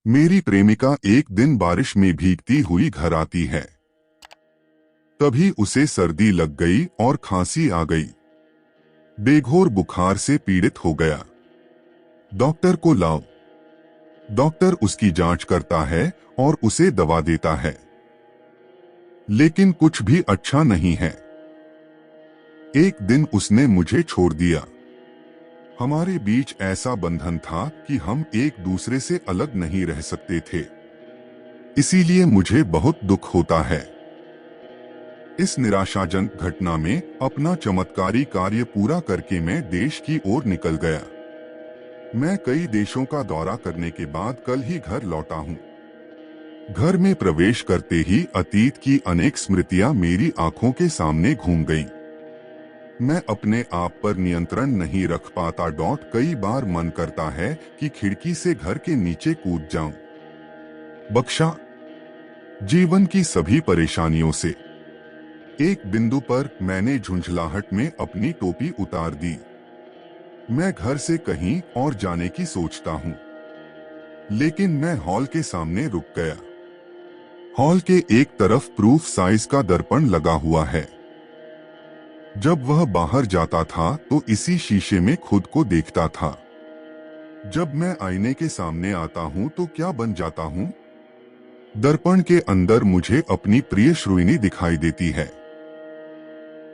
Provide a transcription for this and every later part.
मेरी प्रेमिका एक दिन बारिश में भीगती हुई घर आती है। तभी उसे सर्दी लग गई और खांसी आ गई। बेघोर बुखार से पीड़ित हो गया। डॉक्टर को लाओ। डॉक्टर उसकी जांच करता है और उसे दवा देता है, लेकिन कुछ भी अच्छा नहीं है। एक दिन उसने मुझे छोड़ दिया। हमारे बीच ऐसा बंधन था कि हम एक दूसरे से अलग नहीं रह सकते थे। इसीलिए मुझे बहुत दुख होता है। इस निराशाजनक घटना में अपना चमत्कारी कार्य पूरा करके मैं देश की ओर निकल गया। मैं कई देशों का दौरा करने के बाद कल ही घर लौटा हूँ। घर में प्रवेश करते ही अतीत की अनेक स्मृतियां मेरी आंखों के सामने घूम गईं। मैं अपने आप पर नियंत्रण नहीं रख पाता। कई बार मन करता है कि खिड़की से घर के नीचे कूद जाऊं। बख्शा जीवन की सभी परेशानियों से। एक बिंदु पर मैंने झुंझलाहट में अपनी टोपी उतार दी। मैं घर से कहीं और जाने की सोचता हूँ, लेकिन मैं हॉल के सामने रुक गया। हॉल के एक तरफ प्रूफ साइज का दर्पण लगा हुआ है। जब वह बाहर जाता था तो इसी शीशे में खुद को देखता था। जब मैं आईने के सामने आता हूँ तो क्या बन जाता हूँ? दर्पण के अंदर मुझे अपनी प्रिय श्रोइनी दिखाई देती है,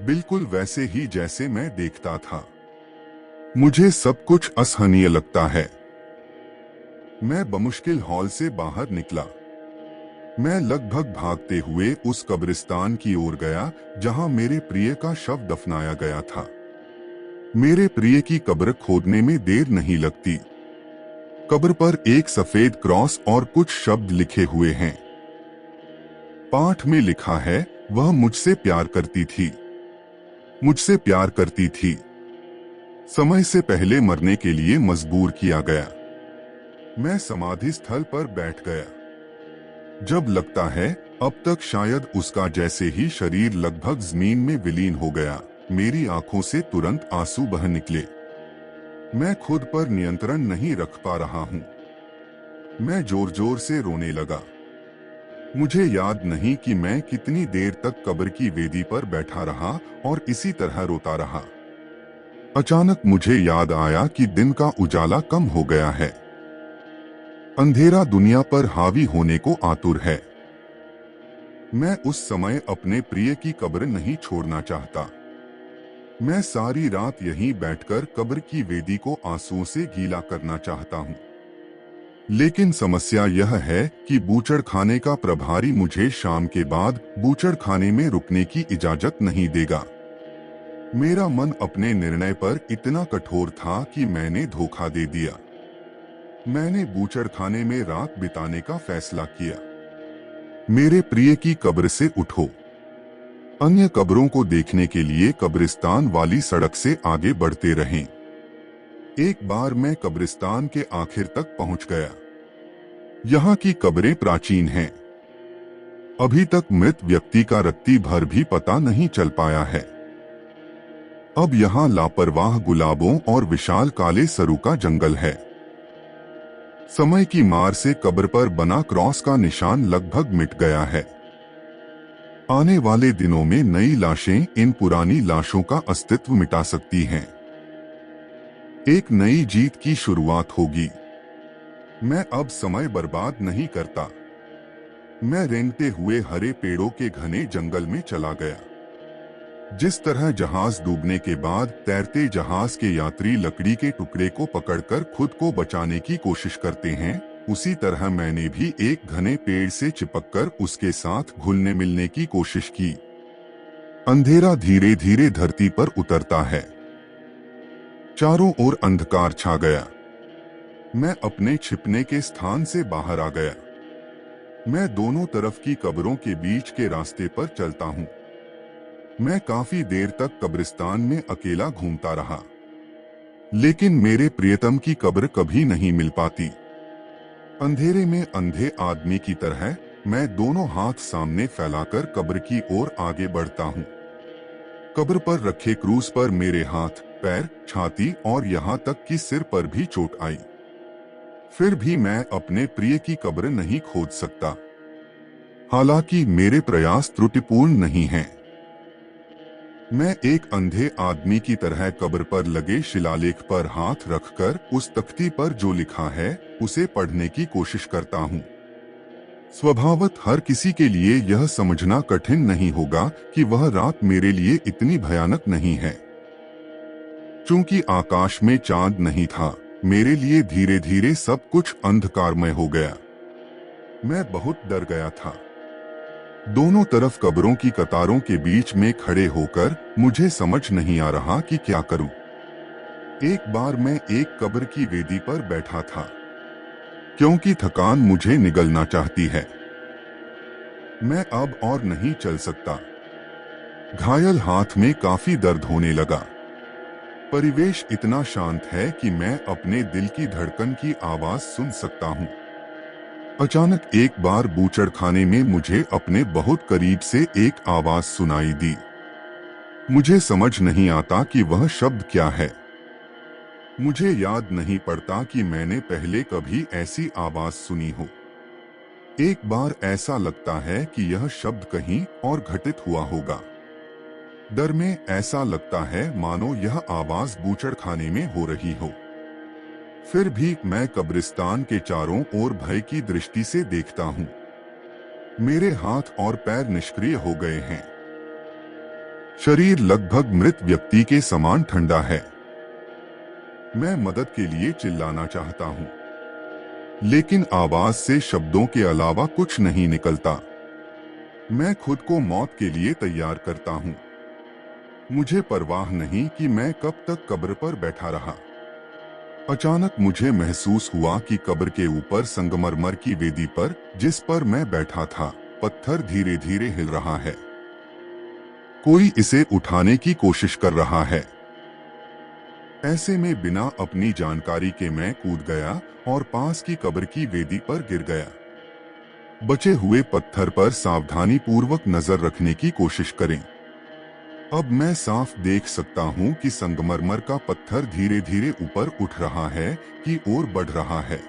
बिल्कुल वैसे ही जैसे मैं देखता था। मुझे सब कुछ असहनीय लगता है। मैं बमुश्किल हॉल से बाहर निकला। मैं लगभग भागते हुए उस कब्रिस्तान की ओर गया जहां मेरे प्रिय का शव दफनाया गया था। मेरे प्रिय की कब्र खोदने में देर नहीं लगती। कब्र पर एक सफेद क्रॉस और कुछ शब्द लिखे हुए हैं। पाठ में लिखा है, वह मुझसे प्यार करती थी, मुझसे प्यार करती थी। समय से पहले मरने के लिए मजबूर किया गया। मैं समाधि स्थल पर बैठ गया। जब लगता है अब तक शायद उसका जैसे ही शरीर लगभग जमीन में विलीन हो गया, मेरी आंखों से तुरंत आंसू बह निकले। मैं खुद पर नियंत्रण नहीं रख पा रहा हूँ। मैं जोर जोर से रोने लगा। मुझे याद नहीं कि मैं कितनी देर तक कब्र की वेदी पर बैठा रहा और इसी तरह रोता रहा। अचानक मुझे याद आया कि दिन का उजाला कम हो गया है। अंधेरा दुनिया पर हावी होने को आतुर है। मैं उस समय अपने प्रिय की कब्र नहीं छोड़ना चाहता। मैं सारी रात यहीं बैठकर कब्र की वेदी को आंसुओं से गीला करना चाहता हूँ। लेकिन समस्या यह है कि बूचड़खाने का प्रभारी मुझे शाम के बाद बूचड़खाने में रुकने की इजाजत नहीं देगा। मेरा मन अपने निर्णय पर इतना कठोर था कि मैंने धोखा दे दिया। मैंने बूचड़खाने में रात बिताने का फैसला किया। मेरे प्रिय की कब्र से उठो। अन्य कब्रों को देखने के लिए कब्रिस्तान वाली सड़क से आगे बढ़ते रहें। एक बार मैं कब्रिस्तान के आखिर तक पहुंच गया। यहाँ की कब्रें प्राचीन हैं। अभी तक मृत व्यक्ति का रत्ती भर भी पता नहीं चल पाया है। अब यहाँ लापरवाह गुलाबों और विशाल काले सरू का जंगल है। समय की मार से कब्र पर बना क्रॉस का निशान लगभग मिट गया है। आने वाले दिनों में नई लाशें इन पुरानी लाशों का अस्तित्व मिटा सकती हैं। एक नई जीत की शुरुआत होगी। मैं अब समय बर्बाद नहीं करता। मैं रेंगते हुए हरे पेड़ों के घने जंगल में चला गया। जिस तरह जहाज डूबने के बाद तैरते जहाज के यात्री लकड़ी के टुकड़े को पकड़कर खुद को बचाने की कोशिश करते हैं, उसी तरह मैंने भी एक घने पेड़ से चिपककर उसके साथ घुलने मिलने की कोशिश की। अंधेरा धीरे धीरे धरती पर उतरता है। चारों ओर अंधकार छा गया। मैं अपने छिपने के स्थान से बाहर आ गया। मैं दोनों तरफ की कब्रों के बीच के रास्ते पर चलता हूँ। मैं काफी देर तक कब्रिस्तान में अकेला घूमता रहा, लेकिन मेरे प्रियतम की कब्र कभी नहीं मिल पाती। अंधेरे में अंधे आदमी की तरह मैं दोनों हाथ सामने फैलाकर कब्र की ओर आगे बढ़ता हूँ। कब्र पर रखे क्रूस पर मेरे हाथ, पैर, छाती और यहाँ तक कि सिर पर भी चोट आई। फिर भी मैं अपने प्रिय की कब्र नहीं खोद सकता, हालांकि मेरे प्रयास त्रुटिपूर्ण नहीं हैं। मैं एक अंधे आदमी की तरह कब्र पर लगे शिलालेख पर हाथ रखकर उस तख्ती पर जो लिखा है उसे पढ़ने की कोशिश करता हूँ। स्वभावत हर किसी के लिए यह समझना कठिन नहीं होगा कि वह रात मेरे लिए इतनी भयानक नहीं है। चूंकि आकाश में चांद नहीं था, मेरे लिए धीरे धीरे सब कुछ अंधकारमय हो गया। मैं बहुत डर गया था। दोनों तरफ कब्रों की कतारों के बीच में खड़े होकर मुझे समझ नहीं आ रहा कि क्या करूं। एक बार मैं एक कब्र की वेदी पर बैठा था, क्योंकि थकान मुझे निगलना चाहती है। मैं अब और नहीं चल सकता। घायल हाथ में काफी दर्द होने लगा। परिवेश इतना शांत है कि मैं अपने दिल की धड़कन की आवाज सुन सकता हूँ। अचानक एक बार बूचड़खाने में मुझे अपने बहुत करीब से एक आवाज सुनाई दी। मुझे समझ नहीं आता कि वह शब्द क्या है। मुझे याद नहीं पड़ता कि मैंने पहले कभी ऐसी आवाज सुनी हो। एक बार ऐसा लगता है कि यह शब्द कहीं और घटित हुआ होगा। डर में ऐसा लगता है मानो यह आवाज बूचड़खाने में हो रही हो। फिर भी मैं कब्रिस्तान के चारों ओर भय की दृष्टि से देखता हूँ। मेरे हाथ और पैर निष्क्रिय हो गए हैं। शरीर लगभग मृत व्यक्ति के समान ठंडा है। मैं मदद के लिए चिल्लाना चाहता हूँ, लेकिन आवाज से शब्दों के अलावा कुछ नहीं निकलता। मैं खुद को मौत के लिए तैयार करता हूँ। मुझे परवाह नहीं कि मैं कब तक कब्र पर बैठा रहा। अचानक मुझे महसूस हुआ कि कब्र के ऊपर संगमरमर की वेदी पर, जिस पर मैं बैठा था, पत्थर धीरे धीरे हिल रहा है। कोई इसे उठाने की कोशिश कर रहा है। ऐसे में बिना अपनी जानकारी के मैं कूद गया और पास की कब्र की वेदी पर गिर गया। बचे हुए पत्थर पर सावधानी पूर्वक नजर रखने की कोशिश करें। अब मैं साफ देख सकता हूं कि संगमरमर का पत्थर धीरे धीरे ऊपर उठ रहा है, की ओर बढ़ रहा है।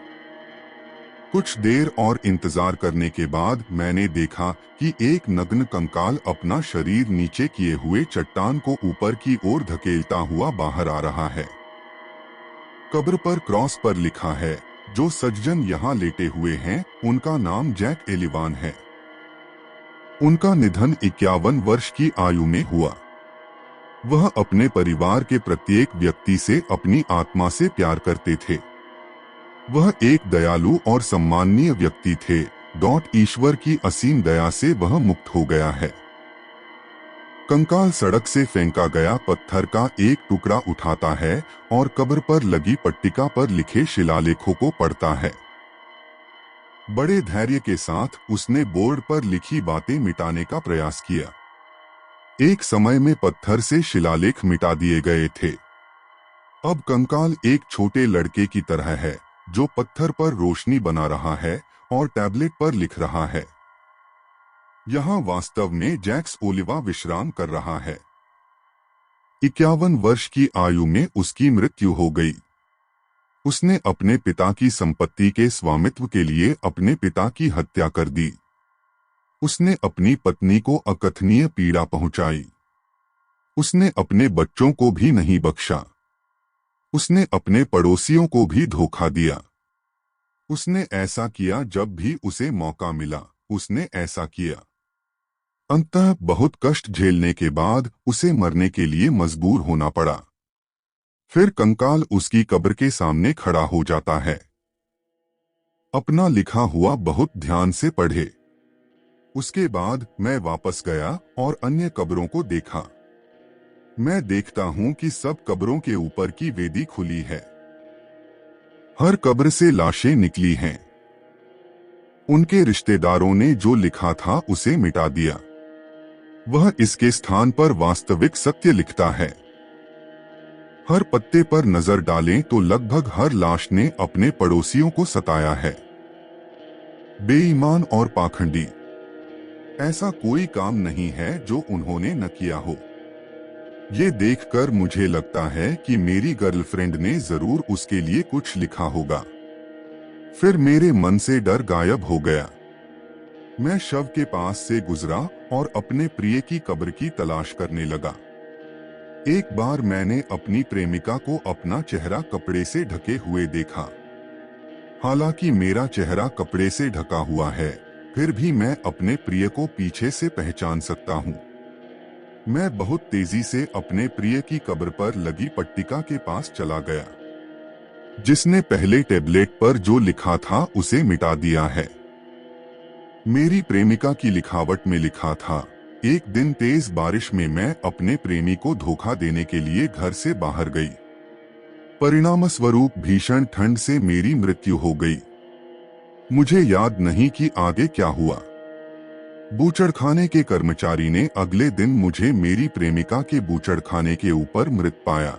कुछ देर और इंतजार करने के बाद मैंने देखा कि एक नग्न कंकाल अपना शरीर नीचे किए हुए चट्टान को ऊपर की ओर धकेलता हुआ बाहर आ रहा है। कब्र पर क्रॉस पर लिखा है, जो सज्जन यहाँ लेटे हुए हैं उनका नाम जैक एलिवान है। उनका निधन 51 वर्ष की आयु में हुआ। वह अपने परिवार के प्रत्येक व्यक्ति से अपनी आत्मा से प्यार करते थे। वह एक दयालु और सम्माननीय व्यक्ति थे। ईश्वर की असीम दया से वह मुक्त हो गया है। कंकाल सड़क से फेंका गया पत्थर का एक टुकड़ा उठाता है और कब्र पर लगी पट्टिका पर लिखे शिलालेखों को पढ़ता है। बड़े धैर्य के साथ उसने बोर्ड पर लिखी बातें मिटाने का प्रयास किया। एक समय में पत्थर से शिलालेख मिटा दिए गए थे। अब कंकाल एक छोटे लड़के की तरह है, जो पत्थर पर रोशनी बना रहा है और टैबलेट पर लिख रहा है। यहाँ वास्तव में जैक्स ओलिवा विश्राम कर रहा है। 51 वर्ष की आयु में उसकी मृत्यु हो गई। उसने अपने पिता की संपत्ति के स्वामित्व के लिए अपने पिता की हत्या कर दी। उसने अपनी पत्नी को अकथनीय पीड़ा पहुंचाई। उसने अपने बच्चों को भी नहीं बख्शा। उसने अपने पड़ोसियों को भी धोखा दिया। उसने ऐसा किया जब भी उसे मौका मिला, उसने ऐसा किया। अंततः बहुत कष्ट झेलने के बाद उसे मरने के लिए मजबूर होना पड़ा। फिर कंकाल उसकी कब्र के सामने खड़ा हो जाता है। अपना लिखा हुआ बहुत ध्यान से पढ़े। उसके बाद मैं वापस गया और अन्य कब्रों को देखा। मैं देखता हूं कि सब कब्रों के ऊपर की वेदी खुली है। हर कब्र से लाशें निकली हैं। उनके रिश्तेदारों ने जो लिखा था उसे मिटा दिया। वह इसके स्थान पर वास्तविक सत्य लिखता है। हर पत्ते पर नजर डालें तो लगभग हर लाश ने अपने पड़ोसियों को सताया है। बेईमान और पाखंडी, ऐसा कोई काम नहीं है जो उन्होंने न किया हो। ये देखकर मुझे लगता है कि मेरी गर्लफ्रेंड ने जरूर उसके लिए कुछ लिखा होगा। फिर मेरे मन से डर गायब हो गया। मैं शव के पास से गुजरा और अपने प्रिय की कब्र की तलाश करने लगा। एक बार मैंने अपनी प्रेमिका को अपना चेहरा कपड़े से ढके हुए देखा। हालांकि मेरा चेहरा कपड़े से ढका हुआ है, फिर भी मैं अपने प्रिय को पीछे से पहचान सकता हूँ। मैं बहुत तेजी से अपने प्रिय की कब्र पर लगी पट्टिका के पास चला गया, जिसने पहले टेबलेट पर जो लिखा था उसे मिटा दिया है। मेरी प्रेमिका की लिखावट में लिखा था, एक दिन तेज बारिश में मैं अपने प्रेमी को धोखा देने के लिए घर से बाहर गई। परिणामस्वरूप भीषण ठंड से मेरी मृत्यु हो गई। मुझे याद नहीं कि आगे क्या हुआ। बूचड़खाने के कर्मचारी ने अगले दिन मुझे मेरी प्रेमिका के बूचड़खाने के ऊपर मृत पाया।